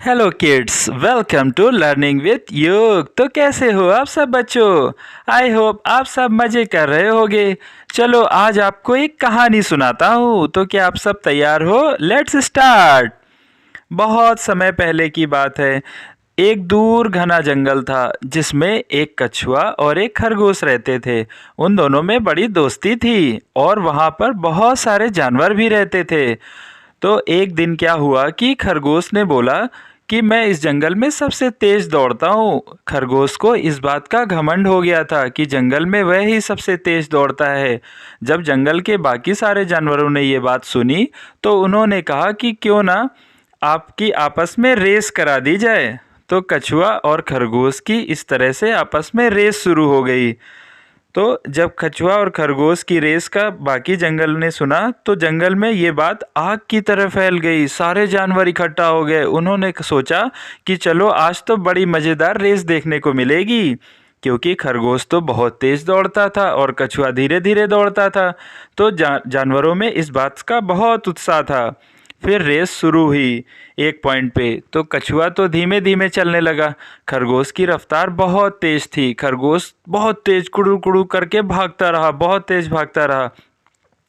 Hello kids, welcome to learning with yoga. तो कैसे हो आप सब बच्चों? आई होप आप सब मज़े कर रहे होगे। चलो आज आपको एक कहानी सुनाता हूँ। तो क्या आप सब तैयार हो? Let's start. बहुत समय पहले की बात है। एक दूर घना जंगल था जिसमें एक कछुआ और एक खरगोश रहते थे। उन दोनों में बड़ी दोस्ती थी और वहाँ पर बहुत सारे जानवर भी रहते थे। तो एक दिन क्या हुआ कि खरगोश ने बोला कि मैं इस जंगल में सबसे तेज दौड़ता हूँ। खरगोश को इस बात का घमंड हो गया था कि जंगल में वह ही सबसे तेज दौड़ता है। जब जंगल के बाकी सारे जानवरों ने ये बात सुनी तो उन्होंने कहा कि क्यों ना आपकी आपस में रेस करा दी जाए। तो कछुआ और खरगोश की इस तरह से आपस में रेस शुरू हो गई। तो जब कछुआ और खरगोश की रेस का बाकी जंगल ने सुना तो जंगल में ये बात आग की तरह फैल गई। सारे जानवर इकट्ठा हो गए। उन्होंने सोचा कि चलो आज तो बड़ी मज़ेदार रेस देखने को मिलेगी, क्योंकि खरगोश तो बहुत तेज़ दौड़ता था और कछुआ धीरे धीरे दौड़ता था। तो जानवरों में इस बात का बहुत उत्साह था। फिर रेस शुरू हुई। एक पॉइंट पे तो कछुआ तो धीमे धीमे चलने लगा। खरगोश की रफ्तार बहुत तेज थी। खरगोश बहुत तेज कुड़ू कुड़ू करके भागता रहा, बहुत तेज भागता रहा।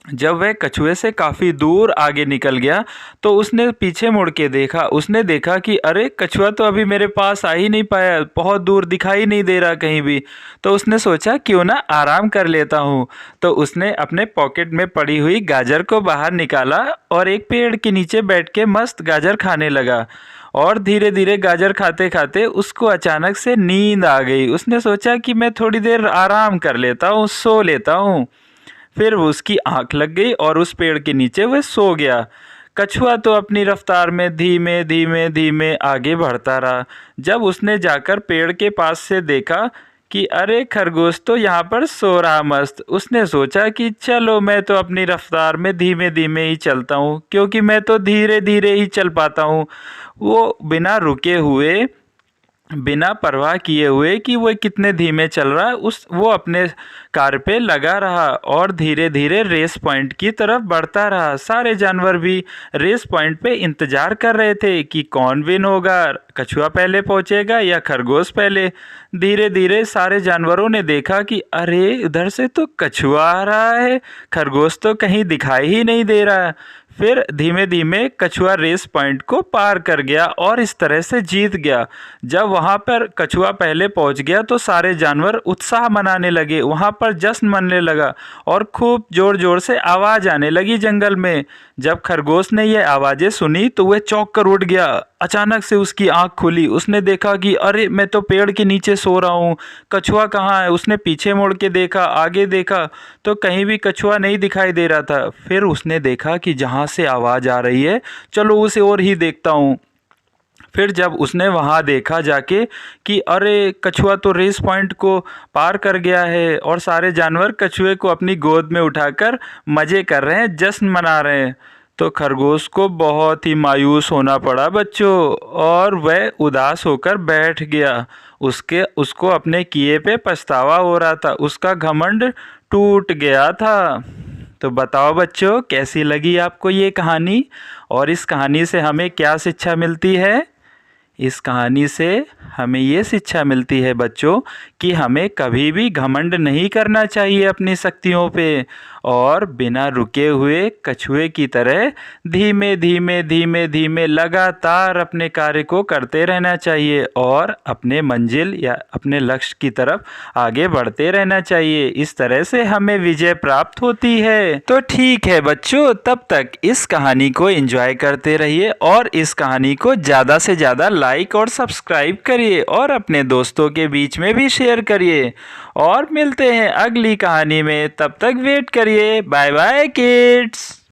जब वह कछुए से काफ़ी दूर आगे निकल गया तो उसने पीछे मुड़ के देखा। उसने देखा कि अरे कछुआ तो अभी मेरे पास आ ही नहीं पाया, बहुत दूर दिखाई नहीं दे रहा कहीं भी। तो उसने सोचा क्यों ना आराम कर लेता हूँ। तो उसने अपने पॉकेट में पड़ी हुई गाजर को बाहर निकाला और एक पेड़ के नीचे बैठ के मस्त गाजर खाने लगा। और धीरे धीरे गाजर खाते खाते उसको अचानक से नींद आ गई। उसने सोचा कि मैं थोड़ी देर आराम कर लेता हूँ, सो लेता हूँ। फिर वो उसकी आंख लग गई और उस पेड़ के नीचे वह सो गया। कछुआ तो अपनी रफ्तार में धीमे धीमे धीमे आगे बढ़ता रहा। जब उसने जाकर पेड़ के पास से देखा कि अरे खरगोश तो यहाँ पर सो रहा मस्त, उसने सोचा कि चलो मैं तो अपनी रफ्तार में धीमे धीमे ही चलता हूँ, क्योंकि मैं तो धीरे धीरे ही चल पाता हूँ। वो बिना रुके हुए, बिना परवाह किए हुए कि वो कितने धीमे चल रहा है, वो अपने कार पे लगा रहा और धीरे धीरे रेस पॉइंट की तरफ बढ़ता रहा। सारे जानवर भी रेस पॉइंट पे इंतज़ार कर रहे थे कि कौन विन होगा, कछुआ पहले पहुंचेगा या खरगोश पहले। धीरे धीरे सारे जानवरों ने देखा कि अरे उधर से तो कछुआ आ रहा है, खरगोश तो कहीं दिखाई ही नहीं दे रहा। फिर धीमे धीमे कछुआ रेस पॉइंट को पार कर गया और इस तरह से जीत गया। जब वहाँ पर कछुआ पहले पहुँच गया तो सारे जानवर उत्साह मनाने लगे, वहाँ पर जश्न मनने लगा और खूब ज़ोर ज़ोर से आवाज़ आने लगी जंगल में। जब खरगोश ने ये आवाज़ें सुनी तो वह चौंक कर उठ गया। अचानक से उसकी आंख खुली। उसने देखा कि अरे मैं तो पेड़ के नीचे सो रहा हूँ, कछुआ कहाँ है? उसने पीछे मुड़ के देखा, आगे देखा तो कहीं भी कछुआ नहीं दिखाई दे रहा था। फिर उसने देखा कि जहाँ से आवाज़ आ रही है, चलो उसे और ही देखता हूँ। फिर जब उसने वहाँ देखा जाके कि अरे कछुआ तो रेस पॉइंट को पार कर गया है और सारे जानवर कछुए को अपनी गोद में उठाकर मज़े कर रहे हैं, जश्न मना रहे हैं। तो खरगोश को बहुत ही मायूस होना पड़ा बच्चों, और वह उदास होकर बैठ गया। उसको अपने किए पे पछतावा हो रहा था। उसका घमंड टूट गया था। तो बताओ बच्चों, कैसी लगी आपको ये कहानी और इस कहानी से हमें क्या शिक्षा मिलती है? इस कहानी से हमें ये शिक्षा मिलती है बच्चों कि हमें कभी भी घमंड नहीं करना चाहिए अपनी शक्तियों पे, और बिना रुके हुए कछुए की तरह धीमे धीमे धीमे धीमे लगातार अपने कार्य को करते रहना चाहिए और अपने मंजिल या अपने लक्ष्य की तरफ आगे बढ़ते रहना चाहिए। इस तरह से हमें विजय प्राप्त होती है। तो ठीक है बच्चों, तब तक इस कहानी को एंजॉय करते रहिए और इस कहानी को ज़्यादा से ज़्यादा लाइक और सब्सक्राइब करिए और अपने दोस्तों के बीच में भी शेयर करिए। और मिलते हैं अगली कहानी में, तब तक वेट करिए। Bye bye kids.